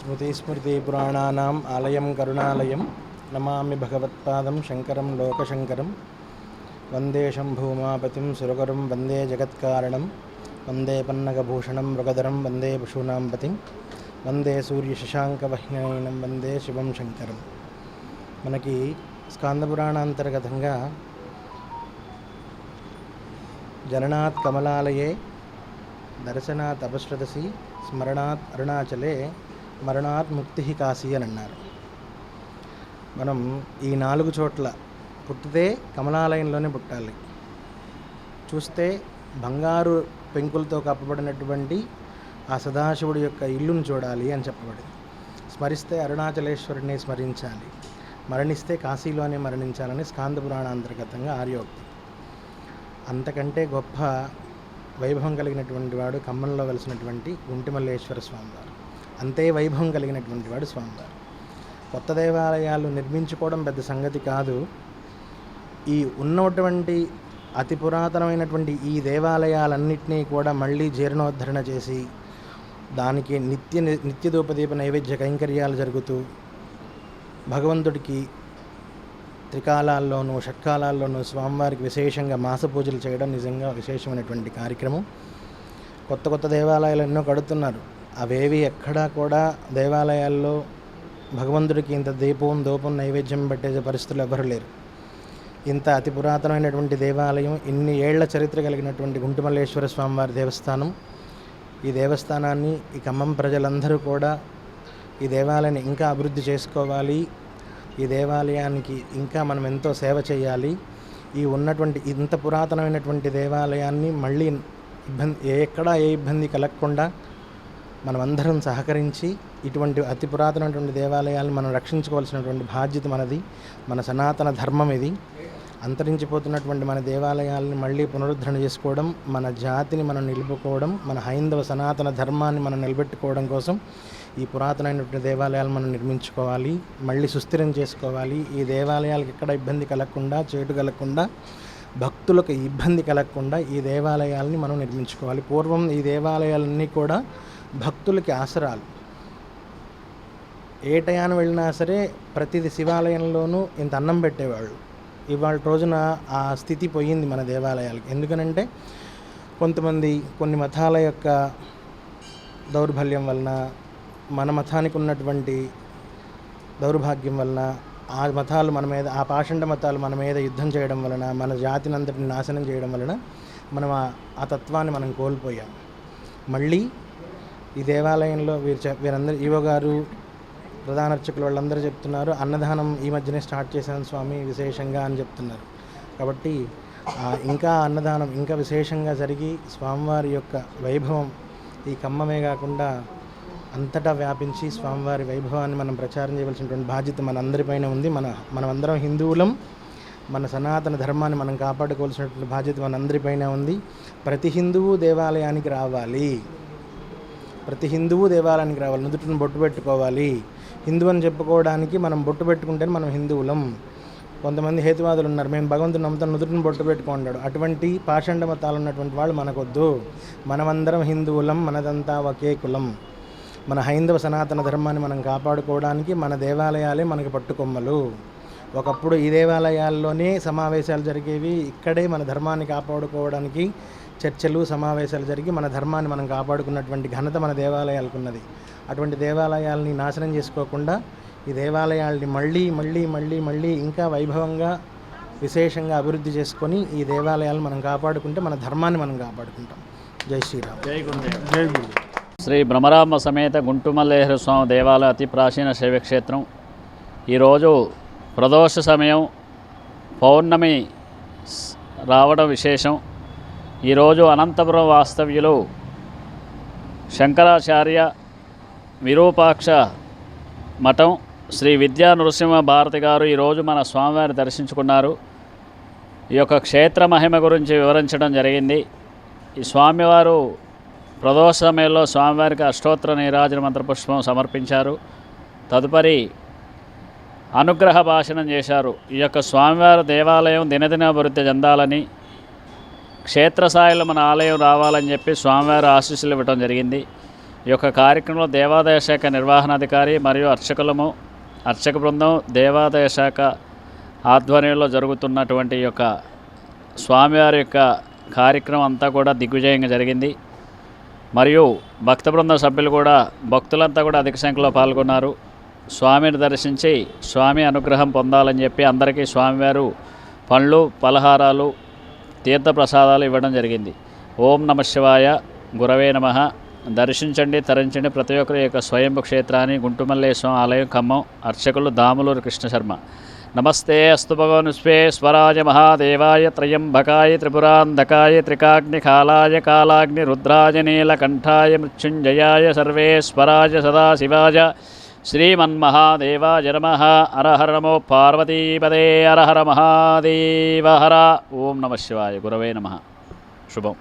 స్మృతిస్మృతిపురాణానాం ఆలయం కరుణాలయం నమామి భగవత్పాదం శంకరం లోకశంకరం వందే శంభూమాపతిం సురగరుం వందే జగత్కారణం వందే పన్నగభూషణం మృగధరం వందే పశూనాం పతిం వందే సూర్యశశాంకవహ్నయనం వందే శివం శంకరం. మనకి స్కాందపురాణాంతర్గతంగా జననాత్ కమలాలయే దర్శనాత్ అపశ్రదసి స్మరణాత్ అరుణాచలే మరణాత్ ముక్తి కాశీ అని అన్నారు. మనం ఈ 4 చోట్ల పుట్టితే కమలాలయంలోనే పుట్టాలి. చూస్తే బంగారు పెంకులతో కప్పబడినటువంటి ఆ సదాశివుడి యొక్క ఇల్లును చూడాలి అని చెప్పబడింది. స్మరిస్తే అరుణాచలేశ్వరుడిని స్మరించాలి, మరణిస్తే కాశీలోనే మరణించాలని స్కాంద పురాణాంతర్గతంగా ఆర్యోక్తి. అంతకంటే గొప్ప వైభవం కలిగినటువంటి వాడు ఖమ్మంలో వెలిసినటువంటి గుంటిమల్లేశ్వర స్వామివారు. అంతే వైభవం కలిగినటువంటి వాడు స్వామివారు. కొత్త దేవాలయాలు నిర్మించుకోవడం పెద్ద సంగతి కాదు. ఈ ఉన్నటువంటి అతి పురాతనమైనటువంటి ఈ దేవాలయాలన్నింటినీ కూడా మళ్ళీ జీర్ణోద్ధరణ చేసి దానికి నిత్యదూపదీప నైవేద్య కైంకర్యాలు జరుగుతూ భగవంతుడికి త్రికాలాల్లోనూ షట్కాలాల్లోనూ స్వామివారికి విశేషంగా మాస పూజలు చేయడం నిజంగా విశేషమైనటువంటి కార్యక్రమం. కొత్త దేవాలయాలు ఎన్నో కడుతున్నారు. అవేవి ఎక్కడా కూడా దేవాలయాల్లో భగవంతుడికి ఇంత దూపం నైవేద్యం పెట్టే పరిస్థితులు ఎవ్వరూ లేరు. ఇంత అతి పురాతనమైనటువంటి దేవాలయం, ఇన్ని ఏళ్ల చరిత్ర కలిగినటువంటి గుంటిమల్లేశ్వర స్వామివారి దేవస్థానం. ఈ దేవస్థానాన్ని ఈ ఖమ్మం ప్రజలందరూ కూడా ఈ దేవాలయాన్ని ఇంకా అభివృద్ధి చేసుకోవాలి. ఈ దేవాలయానికి ఇంకా మనం ఎంతో సేవ చేయాలి. ఈ ఉన్నటువంటి ఇంత పురాతనమైనటువంటి దేవాలయాన్ని మళ్ళీ ఎక్కడా ఏ ఇబ్బంది కలగకుండా మనమందరం సహకరించి ఇటువంటి అతి పురాతనమైనటువంటి దేవాలయాలను మనం రక్షించుకోవాల్సినటువంటి బాధ్యత మనది. మన సనాతన ధర్మం ఇది. అంతరించిపోతున్నటువంటి మన దేవాలయాలను మళ్ళీ పునరుద్ధరణ చేసుకోవడం, మన జాతిని మనం నిలుపుకోవడం, మన హైందవ సనాతన ధర్మాన్ని మనం నిలబెట్టుకోవడం కోసం ఈ పురాతనమైనటువంటి దేవాలయాలు మనం నిర్మించుకోవాలి, మళ్ళీ సుస్థిరం చేసుకోవాలి. ఈ దేవాలయాలకు ఎక్కడ ఇబ్బంది కలగకుండా, చేటు కలగకుండా, భక్తులకు ఇబ్బంది కలగకుండా ఈ దేవాలయాలని మనం నిర్మించుకోవాలి. పూర్వం ఈ దేవాలయాలన్నీ కూడా భక్తులకి ఆసరాలు. ఏ టయాన్ని వెళ్ళినా సరే ప్రతిది శివాలయంలోనూ ఇంత అన్నం పెట్టేవాళ్ళు. ఇవాళ రోజున ఆ స్థితి పోయింది మన దేవాలయాలకి. ఎందుకనంటే కొంతమంది కొన్ని మతాల యొక్క దౌర్బల్యం వలన, మన మతానికి ఉన్నటువంటి దౌర్భాగ్యం వలన, ఆ మతాలు మన మీద, ఆ పాషండ మతాలు మన మీద యుద్ధం చేయడం వలన, మన జాతిని అంతటిని నాశనం చేయడం వలన మనం ఆ తత్వాన్ని మనం కోల్పోయాం. మళ్ళీ ఈ దేవాలయంలో వీరందరూ ఈవో గారు, ప్రధాన అర్చకులు వాళ్ళందరూ చెప్తున్నారు, అన్నదానం ఈ మధ్యనే స్టార్ట్ చేశాను స్వామి విశేషంగా అని చెప్తున్నారు. కాబట్టి ఇంకా అన్నదానం ఇంకా విశేషంగా జరిగి స్వామివారి యొక్క వైభవం ఈ ఖమ్మమే కాకుండా అంతటా వ్యాపించి స్వామివారి వైభవాన్ని మనం ప్రచారం చేయవలసినటువంటి బాధ్యత మనందరిపైన ఉంది. మనమందరం హిందువులం. మన సనాతన ధర్మాన్ని మనం కాపాడుకోవాల్సినటువంటి బాధ్యత మనందరిపైన ఉంది. ప్రతి హిందువు దేవాలయానికి రావాలి. నుదుటిని బొట్టు పెట్టుకోవాలి. హిందువు అని చెప్పుకోవడానికి మనం బొట్టు పెట్టుకుంటేనే మనం హిందువులం. కొంతమంది హేతువాదులు ఉన్నారు, మేము భగవంతుని నమ్ముతాం, నుదుటిని బొట్టు పెట్టుకుంటాడు. అటువంటి పాషండ మతాలు ఉన్నటువంటి వాళ్ళు మనకొద్దు. మనమందరం హిందువులం, మనదంతా ఒకే కులం. మన హైందవ సనాతన ధర్మాన్ని మనం కాపాడుకోవడానికి మన దేవాలయాలే మనకి పట్టుకొమ్మలు. ఒకప్పుడు ఈ దేవాలయాల్లోనే సమావేశాలు జరిగేవి. ఇక్కడే మన ధర్మాన్ని కాపాడుకోవడానికి చర్చలు, సమావేశాలు జరిగి మన ధర్మాన్ని మనం కాపాడుకున్నటువంటి ఘనత మన దేవాలయాలకు ఉన్నది. అటువంటి దేవాలయాలని నాశనం చేసుకోకుండా ఈ దేవాలయాల్ని మళ్ళీ ఇంకా వైభవంగా విశేషంగా అభివృద్ధి చేసుకొని ఈ దేవాలయాలను మనం కాపాడుకుంటే మన ధర్మాన్ని మనం కాపాడుకుంటాం. జై శ్రీరామ్. జై గురు. శ్రీ భ్రమరాంబ సమేత గుంటుమల్లేశ్వర స్వామి దేవాలయం అతి ప్రాచీన శైవక్షేత్రం. ఈరోజు ప్రదోష సమయం, పౌర్ణమి రావడం విశేషం. ఈరోజు అనంతపురం వాస్తవ్యులు శంకరాచార్య విరూపాక్ష మఠం శ్రీ విద్యా నృసింహ భారతి గారు ఈరోజు మన స్వామివారిని దర్శించుకున్నారు. ఈ యొక్క క్షేత్ర మహిమ గురించి వివరించడం జరిగింది. ఈ స్వామివారు ప్రదోష సమయంలో స్వామివారికి అష్టోత్తర నీరాజన మంత్రపుష్పం సమర్పించారు. తదుపరి అనుగ్రహ భాషణం చేశారు. ఈ యొక్క స్వామివారి దేవాలయం దినదిన అభివృద్ధి చెందాలని, క్షేత్రస్థాయిలో మన ఆలయం రావాలని చెప్పి స్వామివారి ఆశీస్సులు ఇవ్వడం జరిగింది. ఈ యొక్క కార్యక్రమంలో దేవాదాయ శాఖ నిర్వహణాధికారి మరియు అర్చక బృందం, దేవాదాయ శాఖ ఆధ్వర్యంలో జరుగుతున్నటువంటి ఈ యొక్క స్వామివారి యొక్క కార్యక్రమం అంతా కూడా దిగ్విజయంగా జరిగింది. మరియు భక్త బృందం సభ్యులు కూడా, భక్తులంతా కూడా అధిక సంఖ్యలో పాల్గొన్నారు. స్వామిని దర్శించి స్వామి అనుగ్రహం పొందాలని చెప్పి అందరికీ స్వామివారు పండ్లు, పలహారాలు, తీర్థప్రసాదాలు ఇవ్వడం జరిగింది. ఓం నమః శివాయ, గురవే నమః. దర్శించండి, తరించండి ప్రతి ఒక్కరి యొక్క స్వయంభు క్షేత్రాన్ని. గుంటుమల్లేశ్వరం ఆలయం, ఖమ్మం. అర్చకులు దాములూరు కృష్ణ శర్మ. నమస్తే అస్తు భగవన్ విశ్వేశ్వరాయ మహాదేవాయ త్రయంబకాయ త్రిపురాంధకాయ త్రికాగ్నికాలాయ కాలాగ్ని రుద్రాయ నీలకంఠాయ మృత్యుంజయాయ సర్వేశ్వరాయ సదాశివాయ శ్రీమన్మహాదేవాయ నమః. హర హర నమో పార్వతీపదే. హర హర మహాదేవ హర. ఓం నమః శివాయ, గురవే నమః. శుభం.